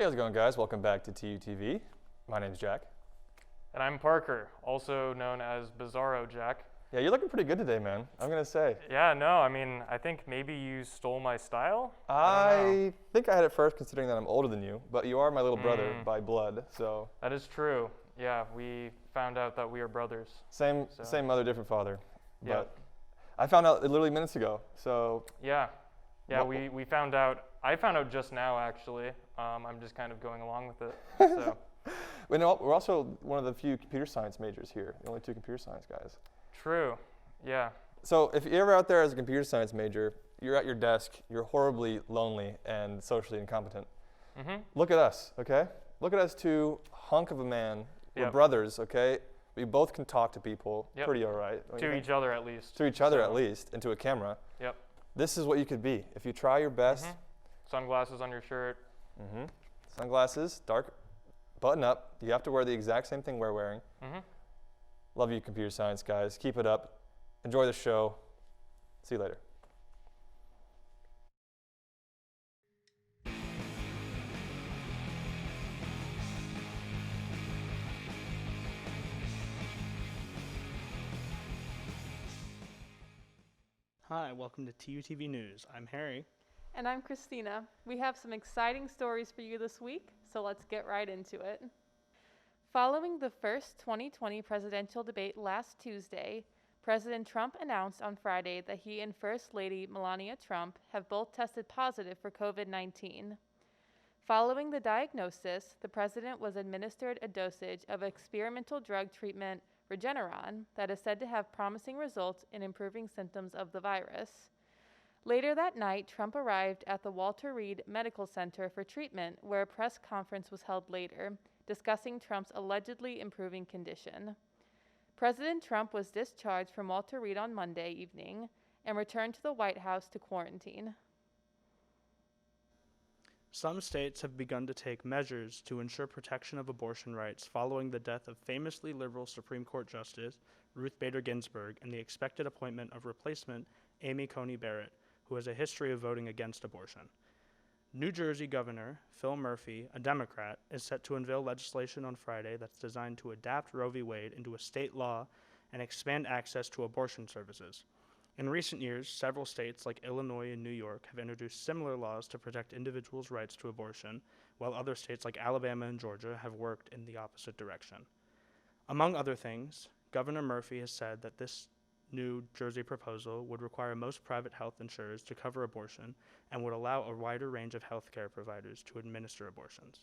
how's it going, guys? Welcome back to TUTV. My name's Jack. And I'm Parker, also known as Bizarro Jack. Yeah, you're looking pretty good today, man. I'm gonna say. Yeah, no, I mean, I think maybe you stole my style. I think I had it first, considering that I'm older than you, but you are my little brother by blood, so. That is true. Yeah, we found out that we are brothers. Same mother, different father. Yeah. But I found out literally minutes ago, so. Yeah, we found out. I found out just now, actually. I'm just kind of going along with it. So. We're also one of the few computer science majors here. The only two computer science guys. True. Yeah. So if you're ever out there as a computer science major, you're at your desk, you're horribly lonely and socially incompetent. Mm-hmm. Look at us, okay? Look at us two hunk of a man. We're Yep. brothers, okay? We both can talk to people Yep. pretty all right. To each other, at least. To each other, at least, and to a camera. Yep. This is what you could be. If you try your best. Mm-hmm. Sunglasses on your shirt. Mm-hmm. Sunglasses, dark, button up. You have to wear the exact same thing we're wearing. Mm-hmm. Love you, computer science guys. Keep it up. Enjoy the show. See you later. Hi, welcome to TUTV News. I'm Harry. And I'm Christina. We have some exciting stories for you this week, so let's get right into it. Following the first 2020 presidential debate last Tuesday, President Trump announced on Friday that he and First Lady Melania Trump have both tested positive for COVID-19. Following the diagnosis, the president was administered a dosage of experimental drug treatment Regeneron that is said to have promising results in improving symptoms of the virus. Later that night, Trump arrived at the Walter Reed Medical Center for treatment, where a press conference was held later, discussing Trump's allegedly improving condition. President Trump was discharged from Walter Reed on Monday evening and returned to the White House to quarantine. Some states have begun to take measures to ensure protection of abortion rights following the death of famously liberal Supreme Court Justice Ruth Bader Ginsburg and the expected appointment of replacement Amy Coney Barrett, who has a history of voting against abortion. New Jersey Governor Phil Murphy, a Democrat, is set to unveil legislation on Friday that's designed to adapt Roe v. Wade into a state law and expand access to abortion services. In recent years, several states like Illinois and New York have introduced similar laws to protect individuals' rights to abortion, while other states like Alabama and Georgia have worked in the opposite direction. Among other things, Governor Murphy has said that this New Jersey proposal would require most private health insurers to cover abortion and would allow a wider range of healthcare providers to administer abortions.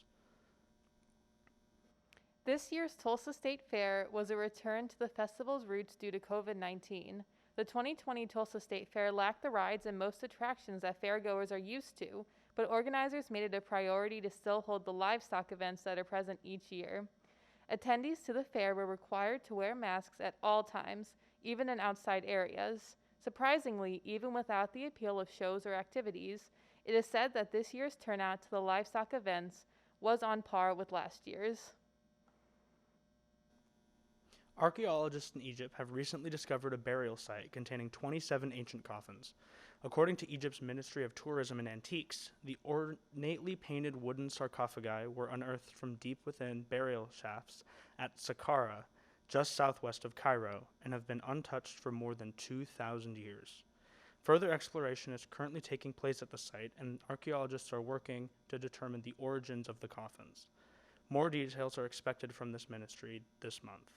This year's Tulsa State Fair was a return to the festival's roots due to COVID-19. The 2020 Tulsa State Fair lacked the rides and most attractions that fairgoers are used to, but organizers made it a priority to still hold the livestock events that are present each year. Attendees to the fair were required to wear masks at all times, even in outside areas. Surprisingly, even without the appeal of shows or activities, it is said that this year's turnout to the livestock events was on par with last year's. Archaeologists in Egypt have recently discovered a burial site containing 27 ancient coffins. According to Egypt's Ministry of Tourism and Antiques, the ornately painted wooden sarcophagi were unearthed from deep within burial shafts at Saqqara, just southwest of Cairo, and have been untouched for more than 2,000 years. Further exploration is currently taking place at the site, and archaeologists are working to determine the origins of the coffins. More details are expected from this ministry this month.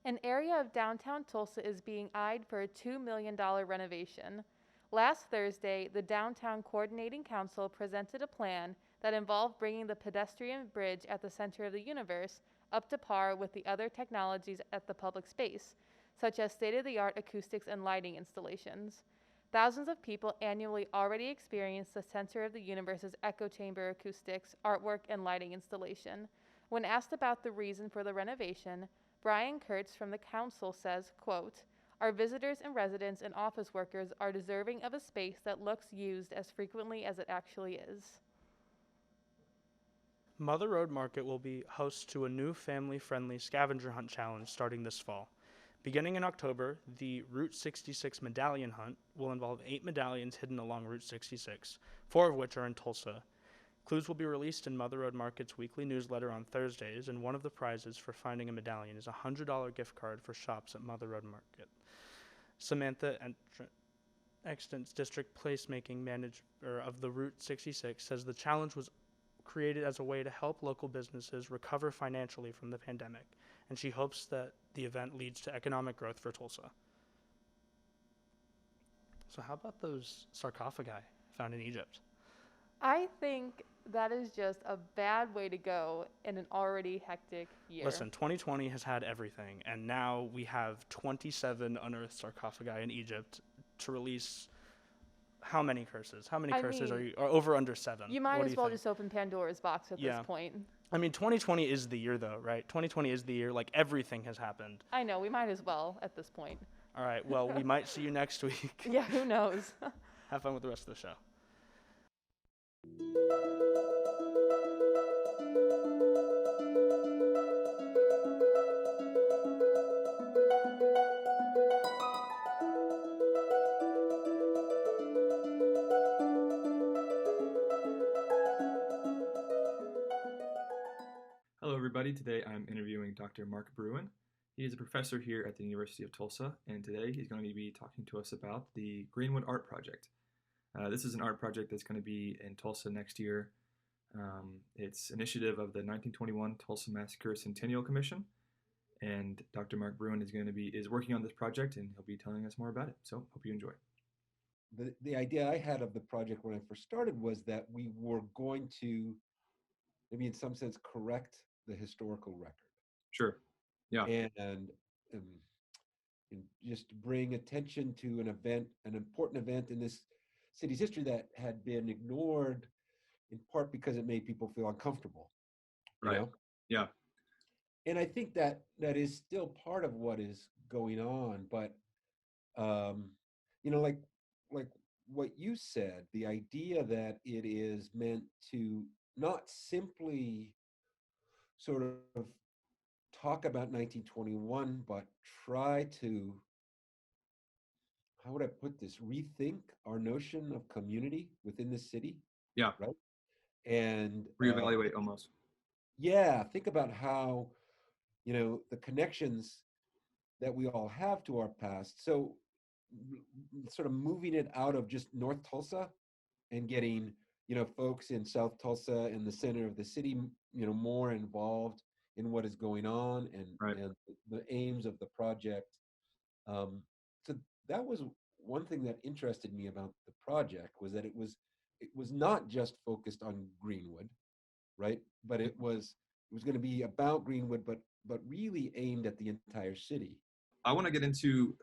An area of downtown Tulsa is being eyed for a $2 million renovation. Last Thursday, the Downtown Coordinating Council presented a plan that involved bringing the pedestrian bridge at the center of the universe up to par with the other technologies at the public space, such as state-of-the-art acoustics and lighting installations. Thousands of people annually already experience the center of the universe's echo chamber acoustics, artwork, and lighting installation. When asked about the reason for the renovation, Brian Kurtz from the council says, quote, "Our visitors and residents and office workers are deserving of a space that looks used as frequently as it actually is." Mother Road Market will be host to a new family-friendly scavenger hunt challenge starting this fall. Beginning in October, the Route 66 Medallion Hunt will involve 8 medallions hidden along Route 66, 4 of which are in Tulsa. Clues will be released in Mother Road Market's weekly newsletter on Thursdays, and one of the prizes for finding a medallion is a $100 gift card for shops at Mother Road Market. Samantha Exton's district placemaking manager of the Route 66 says the challenge was created as a way to help local businesses recover financially from the pandemic, and she hopes that the event leads to economic growth for Tulsa. So how about those sarcophagi found in Egypt? I think that is just a bad way to go in an already hectic year. Listen, 2020 has had everything, and now we have 27 unearthed sarcophagi in Egypt to release how many curses? How many curses are over under 7? You might as well just open Pandora's box at this point. I mean, 2020 is the year, though, right? 2020 is the year. Like, everything has happened. I know. We might as well at this point. All right. Well, we might see you next week. Yeah, who knows? Have fun with the rest of the show. Hello everybody, today I'm interviewing Dr. Mark Brewing. He is a professor here at the University of Tulsa, and today he's going to be talking to us about the Greenwood Art Project. This is an art project that's going to be in Tulsa next year. It's initiative of the 1921 Tulsa Massacre Centennial Commission, and Dr. Mark Brewing is working on this project, and he'll be telling us more about it. So hope you enjoy. The idea I had of the project when I first started was that we were going to, maybe in some sense, correct the historical record. Sure. Yeah. And just bring attention to an important event in this city's history that had been ignored, in part because it made people feel uncomfortable. Right. You know? Yeah. And I think that is still part of what is going on. But like what you said, the idea that it is meant to not simply sort of talk about 1921, but try to, how would I put this, rethink our notion of community within the city. Yeah. Right. And reevaluate almost. Yeah. Think about how, the connections that we all have to our past. So sort of moving it out of just North Tulsa and getting, folks in South Tulsa and the center of the city, more involved in what is going on and the aims of the project. So that was one thing that interested me about the project, was that it was not just focused on Greenwood, right? But it was going to be about Greenwood, but really aimed at the entire city. I want to get into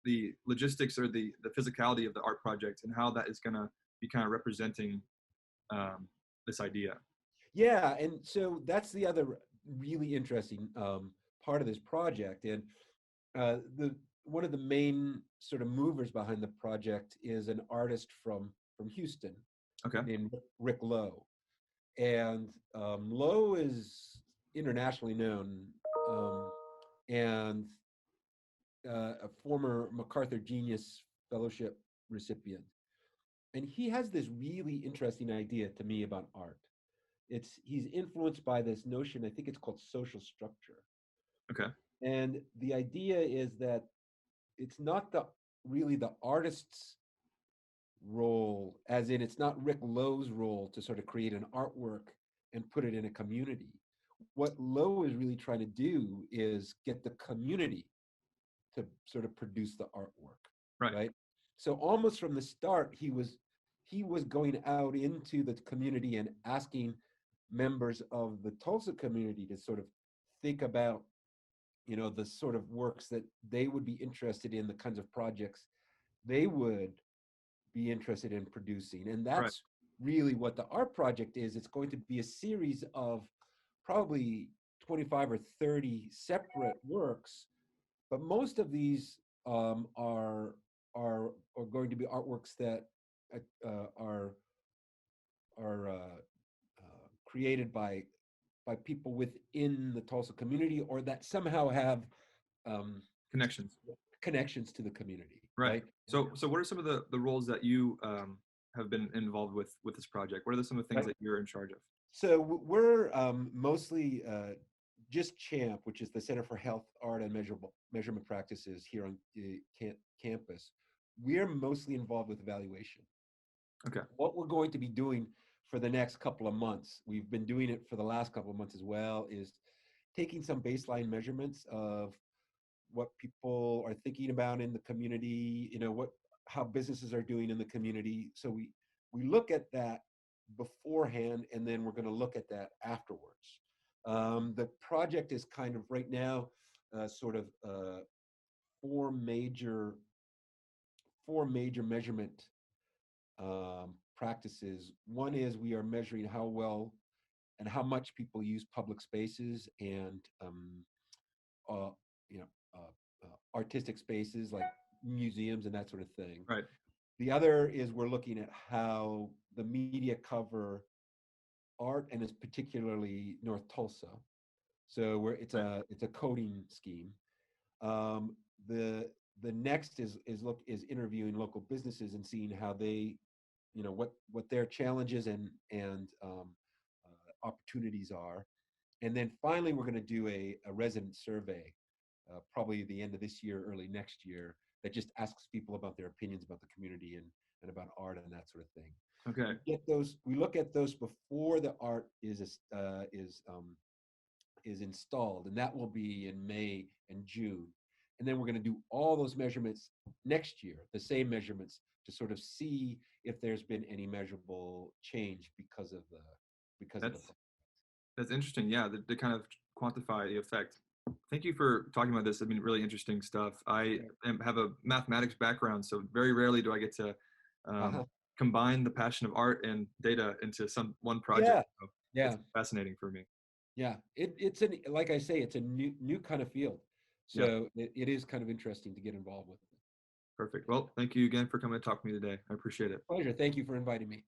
the logistics or the physicality of the art project and how that is going to be kind of representing this idea. Yeah, and so that's the other really interesting part of this project. And one of the main sort of movers behind the project is an artist from Houston, named Rick Lowe. And Lowe is internationally known and a former MacArthur Genius Fellowship recipient. And he has this really interesting idea to me about art. He's influenced by this notion, I think it's called social structure. Okay. And the idea is that it's not really the artist's role, as in it's not Rick Lowe's role to sort of create an artwork and put it in a community. What Lowe is really trying to do is get the community to sort of produce the artwork. Right? So almost from the start, he was going out into the community and asking members of the Tulsa community to sort of think about, the sort of works that they would be interested in, the kinds of projects they would be interested in producing. And that's really what the art project is. It's going to be a series of probably 25 or 30 separate works, but most of these are going to be artworks that are created by people within the Tulsa community, or that somehow have connections to the community. Right. So what are some of the roles that you have been involved with this project? What are some of the things Right. that you're in charge of? So we're mostly just CHAMP, which is the Center for Health, Art, and Measurement Practices here on the campus. We're mostly involved with evaluation. Okay. What we're going to be doing for the next couple of months, we've been doing it for the last couple of months as well, is taking some baseline measurements of what people are thinking about in the community, how businesses are doing in the community. So we look at that beforehand, and then we're going to look at that afterwards. The project is kind of right now sort of four major measurement practices. One is we are measuring how well and how much people use public spaces and uh, you know artistic spaces like museums and that sort of thing. Right. The other is we're looking at how the media cover art, and it's particularly North Tulsa. So it's a coding scheme. Um, the the next is interviewing local businesses and seeing how they, what their challenges and opportunities are. And then finally, we're going to do a resident survey, probably the end of this year, early next year, that just asks people about their opinions about the community and about art and that sort of thing. Okay. We look at those before the art is installed, and that will be in May and June. And then we're going to do all those measurements next year, the same measurements, to sort of see if there's been any measurable change because of the That's interesting. Yeah, to kind of quantify the effect. Thank you for talking about this. I mean, really interesting stuff. I have a mathematics background, so very rarely do I get to combine the passion of art and data into one project. Yeah, So yeah, it's fascinating for me. yeah. Like I say, it's a new kind of field. So it is kind of interesting to get involved with. Perfect. Well, thank you again for coming to talk to me today. I appreciate it. Pleasure. Thank you for inviting me.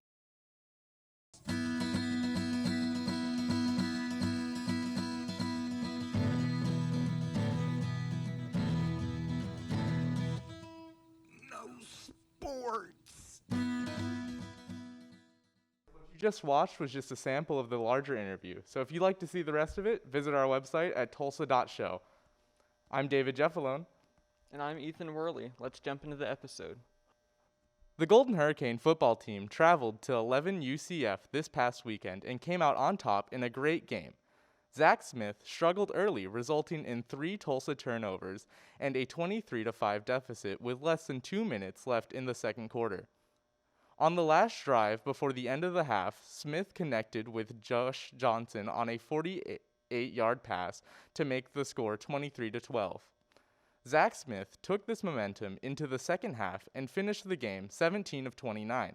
Sports. What you just watched was just a sample of the larger interview. So if you'd like to see the rest of it, visit our website at tulsa.show. I'm David Jeffalone. And I'm Ethan Worley. Let's jump into the episode. The Golden Hurricane football team traveled to 11 UCF this past weekend and came out on top in a great game. Zach Smith struggled early, resulting in 3 Tulsa turnovers and a 23-5 deficit with less than 2 minutes left in the second quarter. On the last drive before the end of the half, Smith connected with Josh Johnson on a 48-yard pass to make the score 23-12. Zach Smith took this momentum into the second half and finished the game 17 of 29,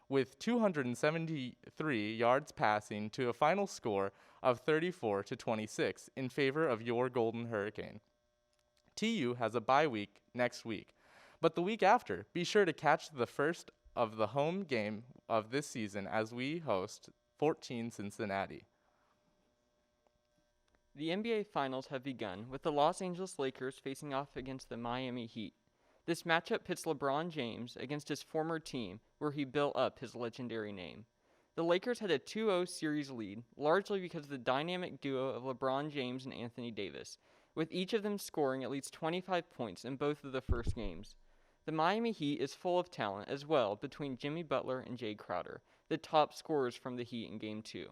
with 273 yards passing to a final score of 34-26 in favor of your Golden Hurricane. TU has a bye week next week, but the week after, be sure to catch the first of the home game of this season as we host 14 Cincinnati. The NBA Finals have begun, with the Los Angeles Lakers facing off against the Miami Heat. This matchup pits LeBron James against his former team, where he built up his legendary name. The Lakers had a 2-0 series lead, largely because of the dynamic duo of LeBron James and Anthony Davis, with each of them scoring at least 25 points in both of the first games. The Miami Heat is full of talent as well between Jimmy Butler and Jay Crowder, the top scorers from the Heat in Game 2.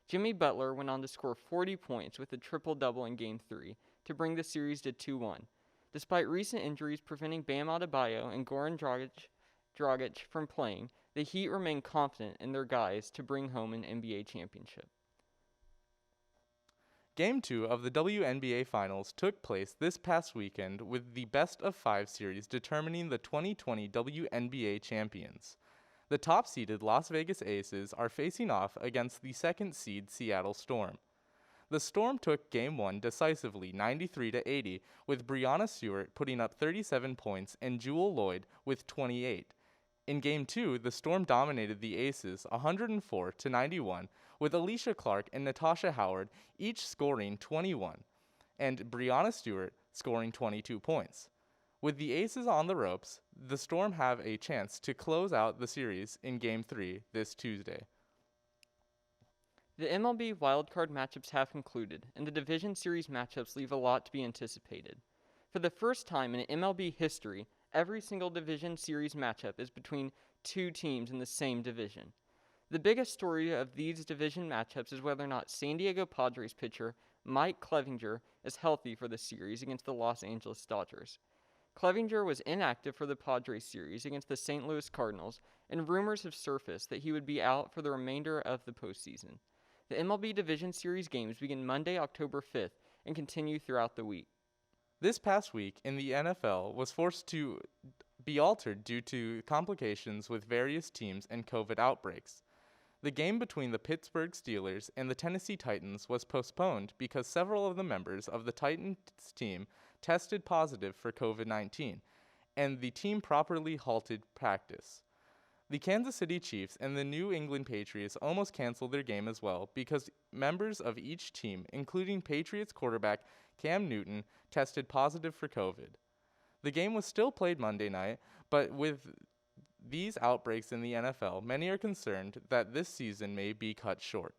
Jimmy Butler went on to score 40 points with a triple-double in Game 3 to bring the series to 2-1. Despite recent injuries preventing Bam Adebayo and Goran Dragic from playing, the Heat remain confident in their guys to bring home an NBA championship. Game 2 of the WNBA Finals took place this past weekend with the best-of-5 series determining the 2020 WNBA champions. The top-seeded Las Vegas Aces are facing off against the second-seed Seattle Storm. The Storm took Game 1 decisively 93-80, with Breanna Stewart putting up 37 points and Jewel Lloyd with 28. In Game 2, the Storm dominated the Aces 104-91, with Alicia Clark and Natasha Howard each scoring 21, and Breanna Stewart scoring 22 points. With the Aces on the ropes, the Storm have a chance to close out the series in Game 3 this Tuesday. The MLB wildcard matchups have concluded, and the Division Series matchups leave a lot to be anticipated. For the first time in MLB history, every single Division Series matchup is between two teams in the same division. The biggest story of these division matchups is whether or not San Diego Padres pitcher Mike Clevinger is healthy for the series against the Los Angeles Dodgers. Clevinger was inactive for the Padres series against the St. Louis Cardinals, and rumors have surfaced that he would be out for the remainder of the postseason. The MLB Division Series games begin Monday, October 5th, and continue throughout the week. This past week in the NFL was forced to be altered due to complications with various teams and COVID outbreaks. The game between the Pittsburgh Steelers and the Tennessee Titans was postponed because several of the members of the Titans team tested positive for COVID-19, and the team properly halted practice. The Kansas City Chiefs and the New England Patriots almost canceled their game as well because members of each team, including Patriots quarterback Cam Newton, tested positive for COVID. The game was still played Monday night, but with these outbreaks in the NFL, many are concerned that this season may be cut short.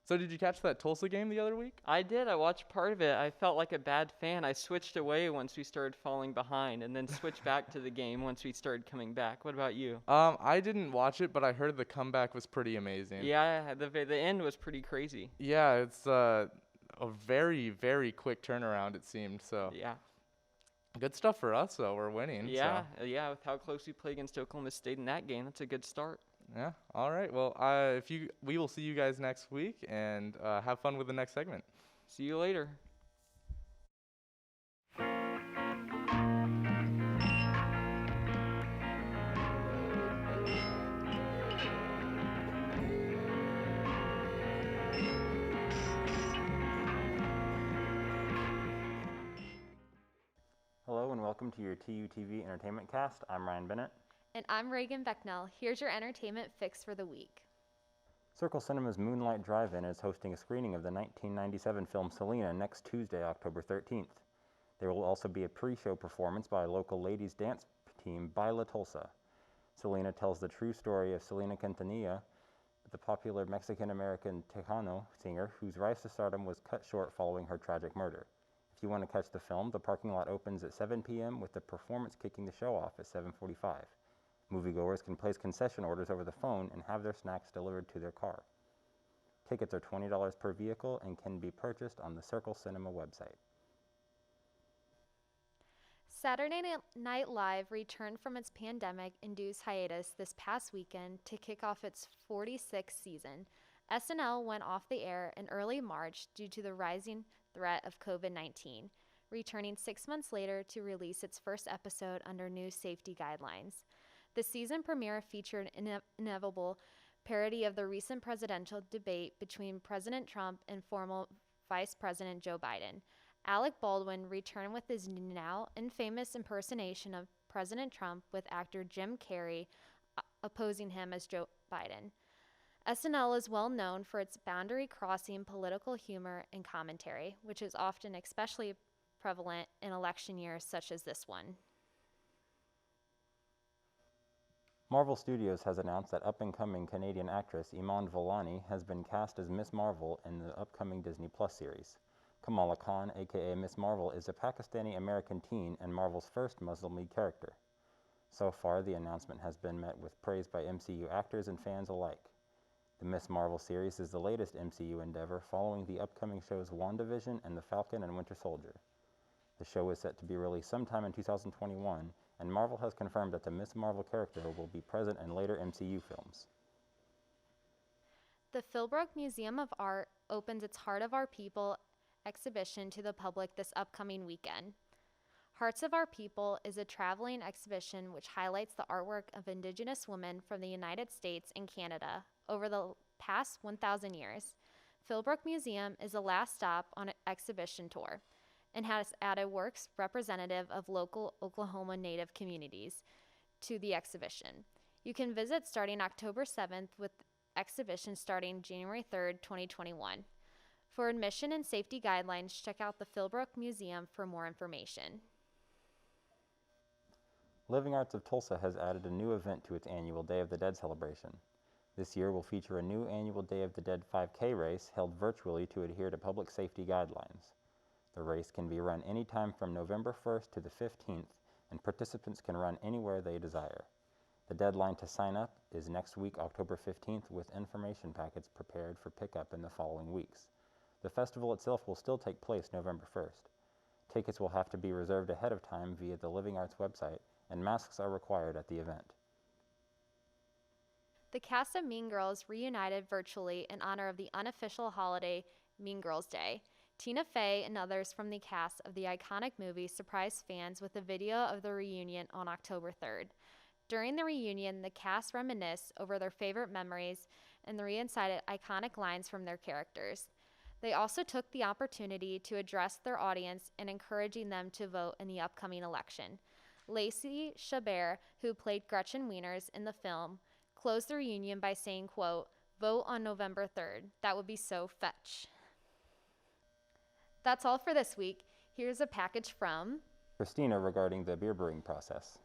So did you catch that Tulsa game the other week? I did. I watched part of it. I felt like a bad fan. I switched away once we started falling behind and then switched back to the game once we started coming back. What about you? I didn't watch it, but I heard the comeback was pretty amazing. Yeah, the end was pretty crazy. Yeah, it's a very, very quick turnaround, it seemed. So Yeah. good stuff for us, though. We're winning. Yeah, So. yeah. With how close we played against Oklahoma State in that game, that's a good start. Yeah. All right. Well, we will see you guys next week, and have fun with the next segment. See you later. Hello and welcome to your TUTV Entertainment Cast. I'm Ryan Bennett. And I'm Reagan Becknell. Here's your entertainment fix for the week. Circle Cinema's Moonlight Drive-In is hosting a screening of the 1997 film Selena next Tuesday, October 13th. There will also be a pre-show performance by a local ladies dance team, Baila Tulsa. Selena tells the true story of Selena Quintanilla, the popular Mexican-American Tejano singer whose rise to stardom was cut short following her tragic murder. If you want to catch the film, the parking lot opens at 7 p.m. with the performance kicking the show off at 7:45. Moviegoers can place concession orders over the phone and have their snacks delivered to their car. Tickets are $20 per vehicle and can be purchased on the Circle Cinema website. Saturday Night Live returned from its pandemic-induced hiatus this past weekend to kick off its 46th season. SNL went off the air in early March due to the rising threat of COVID-19, returning 6 months later to release its first episode under new safety guidelines. The season premiere featured an inevitable parody of the recent presidential debate between President Trump and former Vice President Joe Biden. Alec Baldwin returned with his now infamous impersonation of President Trump, with actor Jim Carrey opposing him as Joe Biden. SNL is well known for its boundary-crossing political humor and commentary, which is often especially prevalent in election years such as this one. Marvel Studios has announced that up-and-coming Canadian actress Iman Vellani has been cast as Miss Marvel in the upcoming Disney Plus series. Kamala Khan, aka Miss Marvel, is a Pakistani-American teen and Marvel's first Muslim lead character. So far, the announcement has been met with praise by MCU actors and fans alike. The Miss Marvel series is the latest MCU endeavor following the upcoming shows WandaVision and The Falcon and Winter Soldier. The show is set to be released sometime in 2021, and Marvel has confirmed that the Miss Marvel character will be present in later MCU films. The Philbrook Museum of Art opens its Heart of Our People exhibition to the public this upcoming weekend. Hearts of Our People is a traveling exhibition which highlights the artwork of Indigenous women from the United States and Canada over the past 1,000 years. Philbrook Museum is the last stop on an exhibition tour and has added works representative of local Oklahoma Native communities to the exhibition. You can visit starting October 7th with exhibition starting January 3rd, 2021. For admission and safety guidelines, check out the Philbrook Museum for more information. Living Arts of Tulsa has added a new event to its annual Day of the Dead celebration. This year will feature a new annual Day of the Dead 5K race held virtually to adhere to public safety guidelines. The race can be run anytime from November 1st to the 15th, and participants can run anywhere they desire. The deadline to sign up is next week, October 15th, with information packets prepared for pickup in the following weeks. The festival itself will still take place November 1st. Tickets will have to be reserved ahead of time via the Living Arts website, and masks are required at the event. The cast of Mean Girls reunited virtually in honor of the unofficial holiday Mean Girls Day. Tina Fey and others from the cast of the iconic movie surprised fans with a video of the reunion on October 3rd. During the reunion, the cast reminisced over their favorite memories and recited iconic lines from their characters. They also took the opportunity to address their audience and encouraging them to vote in the upcoming election. Lacey Chabert, who played Gretchen Wieners in the film, closed the reunion by saying, quote, "Vote on November 3rd. That would be so fetch." That's all for this week. Here's a package from Christina regarding the beer brewing process.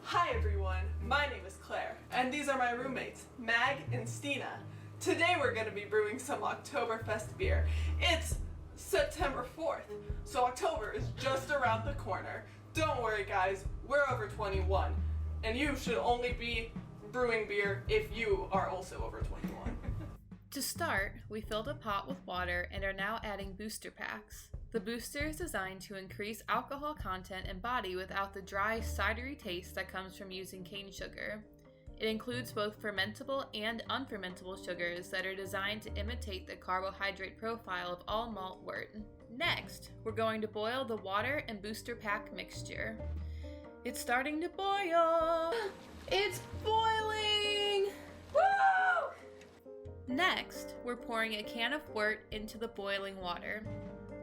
Hi everyone, my name is Claire, and these are my roommates, Mag and Stina. Today we're going to be brewing some Oktoberfest beer. It's September 4th, so October is just around the corner. Don't worry guys, we're over 21, and you should only be brewing beer if you are also over 21. To start, we filled a pot with water and are now adding booster packs. The booster is designed to increase alcohol content and body without the dry, cidery taste that comes from using cane sugar. It includes both fermentable and unfermentable sugars that are designed to imitate the carbohydrate profile of all malt wort. Next, we're going to boil the water and booster pack mixture. It's starting to boil! It's boiling! Woo! Next, we're pouring a can of wort into the boiling water.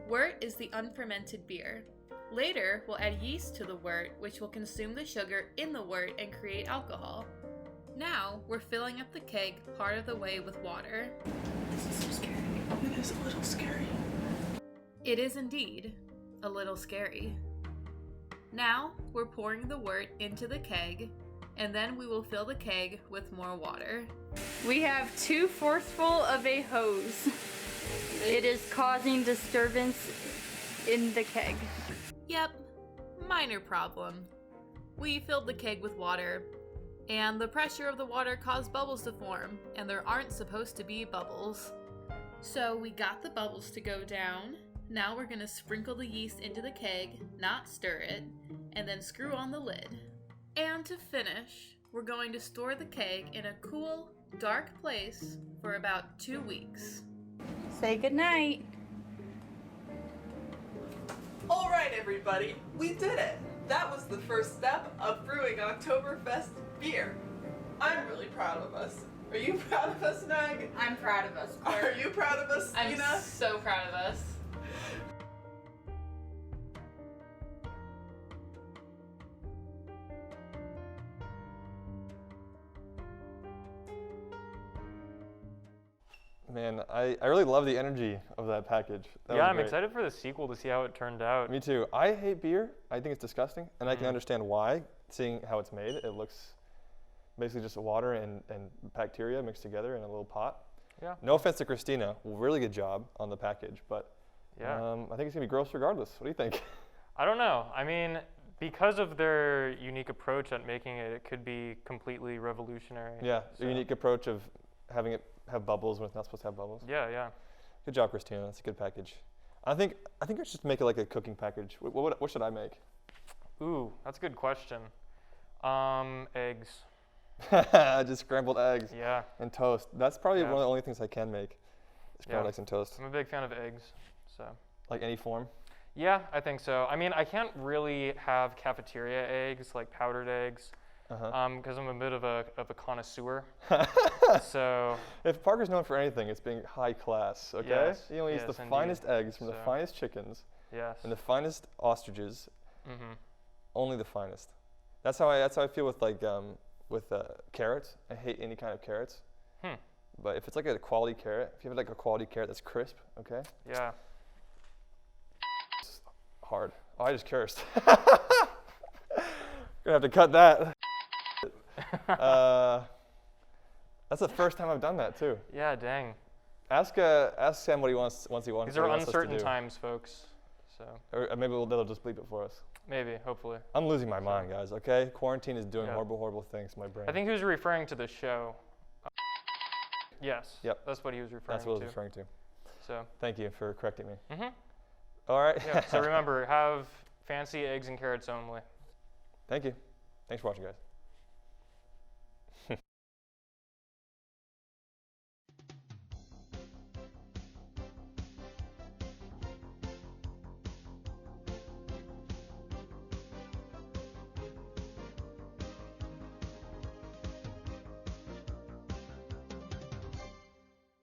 Wort is the unfermented beer. Later, we'll add yeast to the wort, which will consume the sugar in the wort and create alcohol. Now, we're filling up the keg part of the way with water. This is so scary. It is a little scary. It is indeed a little scary. Now, we're pouring the wort into the keg, and then we will fill the keg with more water. We have 2/4 full of a hose. It is causing disturbance in the keg. Yep, minor problem. We filled the keg with water, and the pressure of the water caused bubbles to form, and there aren't supposed to be bubbles. So we got the bubbles to go down. Now we're gonna sprinkle the yeast into the keg, not stir it, and then screw on the lid. And to finish, we're going to store the keg in a cool, dark place for about 2 weeks. Say goodnight. Alright everybody, we did it! That was the first step of brewing Oktoberfest beer. I'm really proud of us. Are you proud of us, Nag? I'm proud of us, Are you proud of us, Stina? I'm so proud of us. Man, I really love the energy of that package. That Yeah, was I'm great. excited for the sequel to see how it turned out. Me too. I hate beer. I think it's disgusting, and I can understand why, seeing how it's made. It looks basically just water and bacteria mixed together in a little pot. Yeah. No offense to Christina, really good job on the package, but Yeah. I think it's gonna be gross regardless. What do you think? I don't know. I mean, because of their unique approach at making it, it could be completely revolutionary. Yeah, So- the unique approach of having it have bubbles when it's not supposed to have bubbles. Yeah, yeah. Good job, Christina. That's a good package. I think I should just make it like a cooking package. What should I make? Ooh, that's a good question. Eggs. Just scrambled eggs Yeah, and toast. That's probably Yeah. one of the only things I can make. Scrambled Yeah. eggs and toast. I'm a big fan of eggs. So, Like any form. yeah, I think so. I mean, I can't really have cafeteria eggs, like powdered eggs, because I'm a bit of a connoisseur. So, If Parker's known for anything, it's being high class, okay? Yes, He only eats yes, the indeed. finest eggs from the So- finest chickens yes. and the finest ostriches, Mm-hmm. only the finest. That's how I feel with like carrots. I hate any kind of carrots. But if it's like a quality carrot, if you have like a quality carrot that's crisp, okay? Yeah. It's hard. Oh, I just cursed. Gonna have to cut that. That's the first time I've done that too. Yeah, dang. Ask Sam what he wants once he wants. These are what he wants us to uncertain do. times, folks. So Or maybe they'll just bleep it for us. maybe, hopefully. I'm losing my mind, guys. Okay, quarantine is doing horrible things to my brain. I think he was referring to the show. Yes. Yep. That's what he was referring That's what I to. was referring to. So. Thank you for correcting me. Mm-hmm. All right. Yeah. So remember, have fancy eggs and carrots only. Thank you. Thanks for watching, guys.